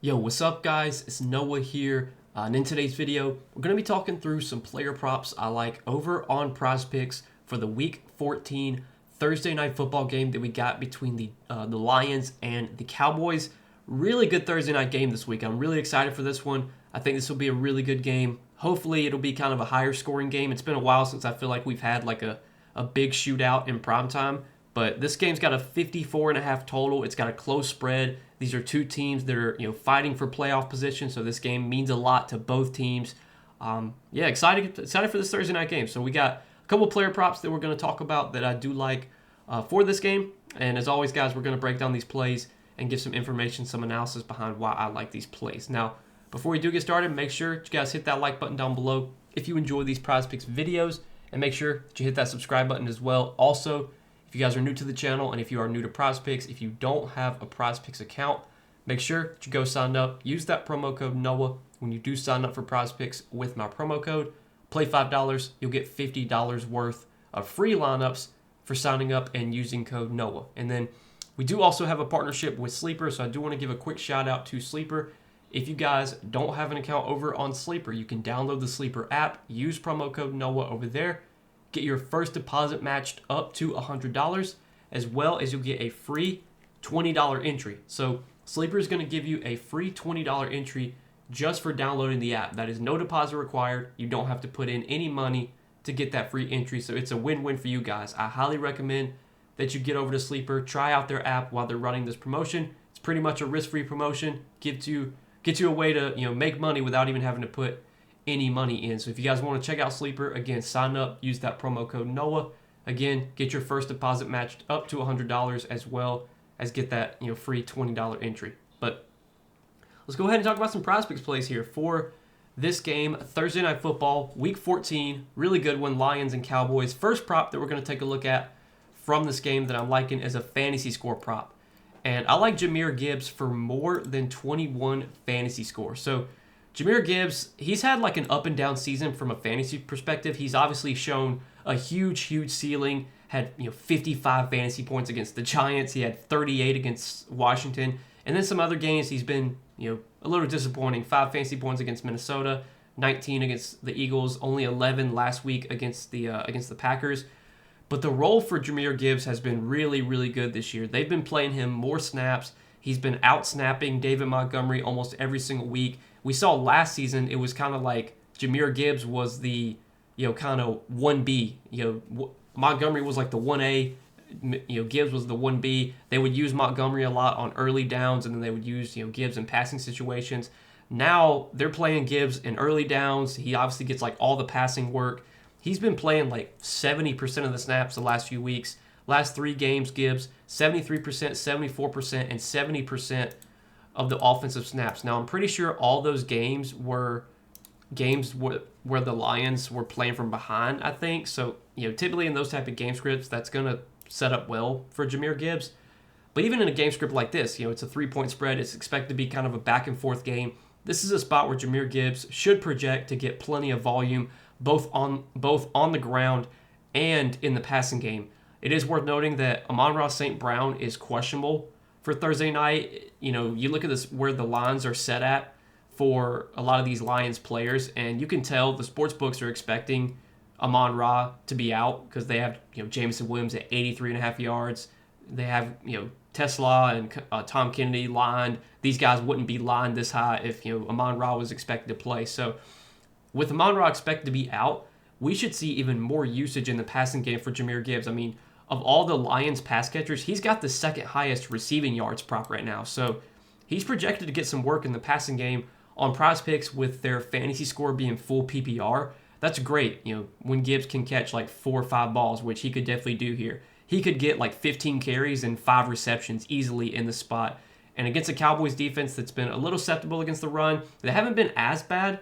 Yo, what's up guys? It's Noah here, and in today's video, we're going to be talking through some player props I like over on Prizepicks for the Week 14 Thursday Night Football game that we got between the Lions and the Cowboys. Really good Thursday night game this week. I'm really excited for this one. I think this will be a really good game. Hopefully, it'll be kind of a higher scoring game. It's been a while since I feel like we've had like a big shootout in primetime. But this game's got a 54.5 total. It's got a close spread. These are two teams that are fighting for playoff position, so this game means a lot to both teams. Excited for this Thursday night game. So we got a couple player props that we're going to talk about that I do like for this game. And as always, guys, we're going to break down these plays and give some information, some analysis behind why I like these plays. Now, before we do get started, make sure you guys hit that like button down below if you enjoy these Prizepicks videos, and make sure that you hit that subscribe button as well. Also, if you guys are new to the channel and if you are new to Prizepicks, if you don't have a Prizepicks account, make sure that you go sign up. Use that promo code NOAH when you do sign up for Prizepicks with my promo code. Play $5, you'll get $50 worth of free lineups for signing up and using code NOAH. And then we do also have a partnership with Sleeper, so I do want to give a quick shout out to Sleeper. If you guys don't have an account over on Sleeper, you can download the Sleeper app, use promo code NOAH over there, get your first deposit matched up to $100, as well as you'll get a free $20 entry. So Sleeper is going to give you a free $20 entry just for downloading the app. That is no deposit required. You don't have to put in any money to get that free entry. So it's a win-win for you guys. I highly recommend that you get over to Sleeper, try out their app while they're running this promotion. It's pretty much a risk-free promotion. Get you a way to make money without even having to put any money in. So if you guys want to check out Sleeper, again, sign up, use that promo code NOAH. Again, get your first deposit matched up to $100, as well as get that free $20 entry. But let's go ahead and talk about some Prizepicks plays here for this game, Thursday Night Football, Week 14. Really good one, Lions and Cowboys. First prop that we're going to take a look at from this game that I'm liking is a fantasy score prop. And I like Jahmyr Gibbs for more than 21 fantasy score. So Jahmyr Gibbs, he's had like an up and down season from a fantasy perspective. He's obviously shown a huge ceiling. Had 55 fantasy points against the Giants. He had 38 against Washington. And then some other games he's been a little disappointing. 5 fantasy points against Minnesota, 19 against the Eagles, only 11 last week against the Packers. But the role for Jahmyr Gibbs has been really good this year. They've been playing him more snaps. He's been out-snapping David Montgomery almost every single week. We saw last season it was kind of like Jahmyr Gibbs was the kind of 1B. Montgomery was like the 1A. Gibbs was the 1B. They would use Montgomery a lot on early downs, and then they would use Gibbs in passing situations. Now they're playing Gibbs in early downs. He obviously gets like all the passing work. He's been playing like 70% of the snaps the last few weeks. Last 3 games, Gibbs, 73%, 74%, and 70% of the offensive snaps. Now, I'm pretty sure all those games were games where the Lions were playing from behind, I think. So, typically in those type of game scripts, that's going to set up well for Jahmyr Gibbs. But even in a game script like this, it's a 3-point spread. It's expected to be kind of a back-and-forth game. This is a spot where Jahmyr Gibbs should project to get plenty of volume, both on the ground and in the passing game. It is worth noting that Amon-Ra St. Brown is questionable for Thursday night. You look at this where the lines are set at for a lot of these Lions players, and you can tell the sports books are expecting Amon-Ra to be out because they have Jameson Williams at 83.5 yards. They have Tesla and Tom Kennedy lined. These guys wouldn't be lined this high if Amon-Ra was expected to play. So with Amon-Ra expected to be out, we should see even more usage in the passing game for Jahmyr Gibbs. I mean, of all the Lions pass catchers, he's got the second highest receiving yards prop right now. So he's projected to get some work in the passing game on Prizepicks with their fantasy score being full PPR. That's great, when Gibbs can catch like 4 or 5 balls, which he could definitely do here. He could get like 15 carries and 5 receptions easily in the spot. And against a Cowboys defense that's been a little susceptible against the run, they haven't been as bad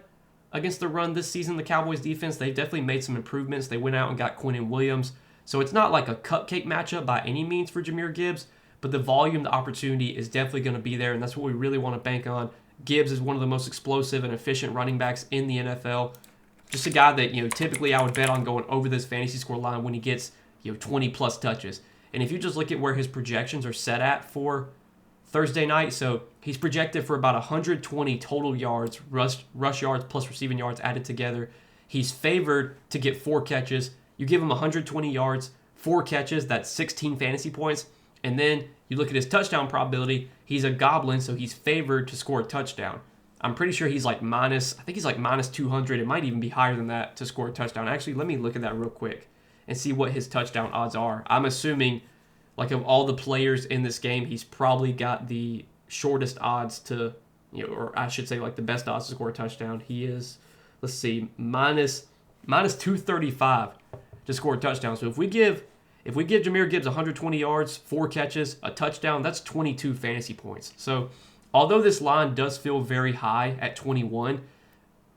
against the run this season, the Cowboys defense. They've definitely made some improvements. They went out and got Quinnen Williams. So it's not like a cupcake matchup by any means for Jahmyr Gibbs, but the volume, the opportunity is definitely going to be there, and that's what we really want to bank on. Gibbs is one of the most explosive and efficient running backs in the NFL. Just a guy that, typically I would bet on going over this fantasy score line when he gets, 20-plus touches. And if you just look at where his projections are set at for Thursday night. So he's projected for about 120 total yards, rush yards plus receiving yards added together. He's favored to get 4 catches. You give him 120 yards, 4 catches, that's 16 fantasy points. And then you look at his touchdown probability. He's a goblin, so he's favored to score a touchdown. I'm pretty sure he's like minus 200. It might even be higher than that to score a touchdown. Actually, let me look at that real quick and see what his touchdown odds are. I'm assuming, like, of all the players in this game, he's probably got the shortest odds to, or I should say, like, the best odds to score a touchdown. He is, let's see, minus 235 to score a touchdown. So if we give Jahmyr Gibbs 120 yards, 4 catches, a touchdown, that's 22 fantasy points. So although this line does feel very high at 21,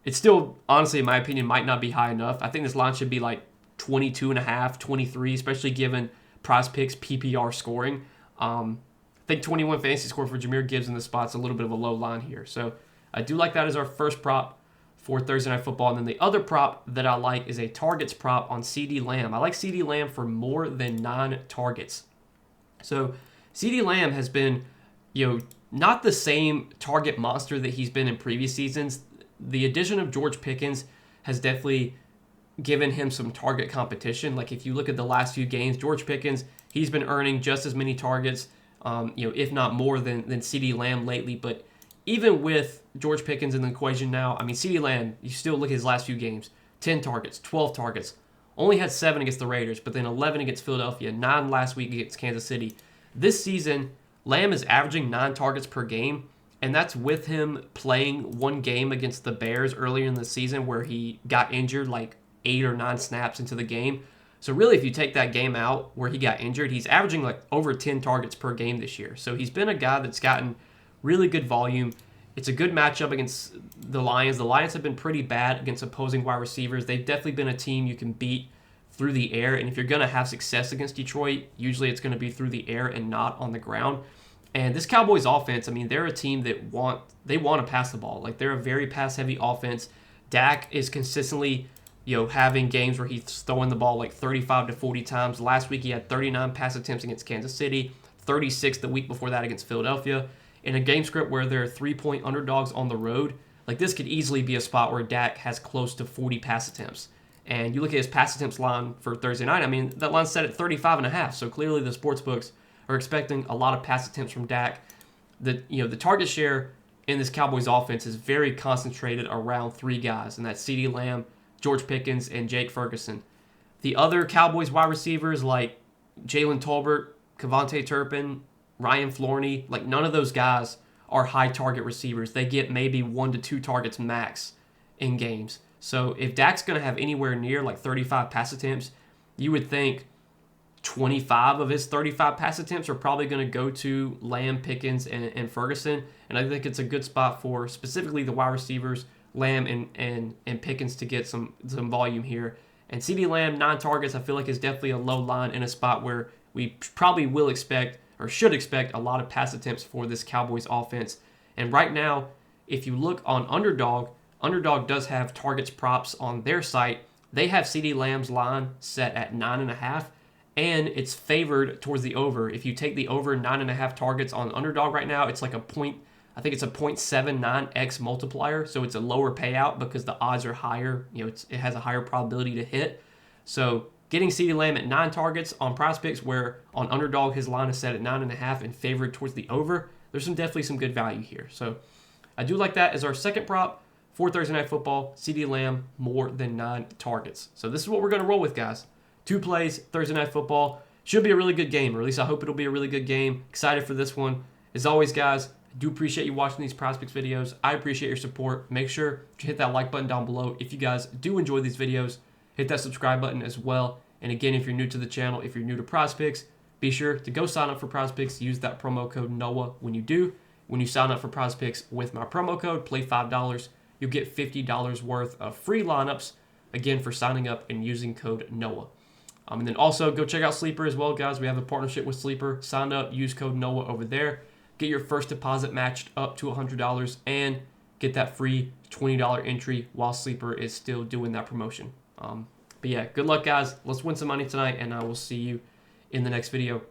it still, honestly, in my opinion, might not be high enough. I think this line should be like 22.5, 23, especially given Prizepicks PPR scoring. I think 21 fantasy score for Jahmyr Gibbs in this spot's a little bit of a low line here. So I do like that as our first prop for Thursday Night Football. And then the other prop that I like is a targets prop on CeeDee Lamb. I like CeeDee Lamb for more than 9 targets. So CeeDee Lamb has been, not the same target monster that he's been in previous seasons. The addition of George Pickens has definitely given him some target competition. Like, if you look at the last few games, George Pickens, he's been earning just as many targets, if not more than CeeDee Lamb lately. But even with George Pickens in the equation now, I mean, CeeDee Lamb, you still look at his last few games, 10 targets, 12 targets, only had 7 against the Raiders, but then 11 against Philadelphia, 9 last week against Kansas City. This season, Lamb is averaging 9 targets per game, and that's with him playing one game against the Bears earlier in the season where he got injured like 8 or 9 snaps into the game. So really, if you take that game out where he got injured, he's averaging like over 10 targets per game this year. So he's been a guy that's gotten really good volume. It's a good matchup against the Lions. The Lions have been pretty bad against opposing wide receivers. They've definitely been a team you can beat through the air. And if you're going to have success against Detroit, usually it's going to be through the air and not on the ground. And this Cowboys offense, I mean, they're a team that want to pass the ball. Like, they're a very pass-heavy offense. Dak is consistently, having games where he's throwing the ball like 35 to 40 times. Last week he had 39 pass attempts against Kansas City, 36 the week before that against Philadelphia. In a game script where they're 3-point underdogs on the road, like, this could easily be a spot where Dak has close to 40 pass attempts. And you look at his pass attempts line for Thursday night, I mean, that line's set at 35.5. So clearly the sportsbooks are expecting a lot of pass attempts from Dak. The target share in this Cowboys offense is very concentrated around 3 guys, and that's CeeDee Lamb, George Pickens, and Jake Ferguson. The other Cowboys wide receivers like Jalen Tolbert, Kevontae Turpin, Ryan Florney, like, none of those guys are high target receivers. They get maybe 1 to 2 targets max in games. So if Dak's going to have anywhere near like 35 pass attempts, you would think 25 of his 35 pass attempts are probably going to go to Lamb, Pickens, and Ferguson. And I think it's a good spot for specifically the wide receivers, Lamb and Pickens, to get some volume here. And CeeDee Lamb, 9 targets, I feel like is definitely a low line in a spot where we probably will expect or should expect a lot of pass attempts for this Cowboys offense. And right now, if you look on Underdog does have targets props on their site. They have CeeDee Lamb's line set at 9.5, and it's favored towards the over. If you take the over 9.5 targets on Underdog right now, it's like I think it's a 0.79x multiplier, so it's a lower payout because the odds are higher. It has a higher probability to hit. So getting CeeDee Lamb at 9 targets on Prizepicks, where on Underdog his line is set at 9.5 and favored towards the over, there's definitely some good value here. So I do like that as our second prop for Thursday Night Football. CeeDee Lamb more than 9 targets. So this is what we're going to roll with, guys. 2 plays, Thursday Night Football. Should be a really good game, or at least I hope it'll be a really good game. Excited for this one. As always, guys, I do appreciate you watching these Prizepicks videos. I appreciate your support. Make sure to hit that like button down below if you guys do enjoy these videos. Hit that subscribe button as well. And again, if you're new to the channel, if you're new to Prizepicks, be sure to go sign up for Prizepicks. Use that promo code NOAH when you do. When you sign up for Prizepicks with my promo code, play $5, you'll get $50 worth of free lineups, again, for signing up and using code NOAH. And then also go check out Sleeper as well, guys. We have a partnership with Sleeper. Sign up, use code NOAH over there. Get your first deposit matched up to $100 and get that free $20 entry while Sleeper is still doing that promotion. But yeah, good luck, guys. Let's win some money tonight, and I will see you in the next video.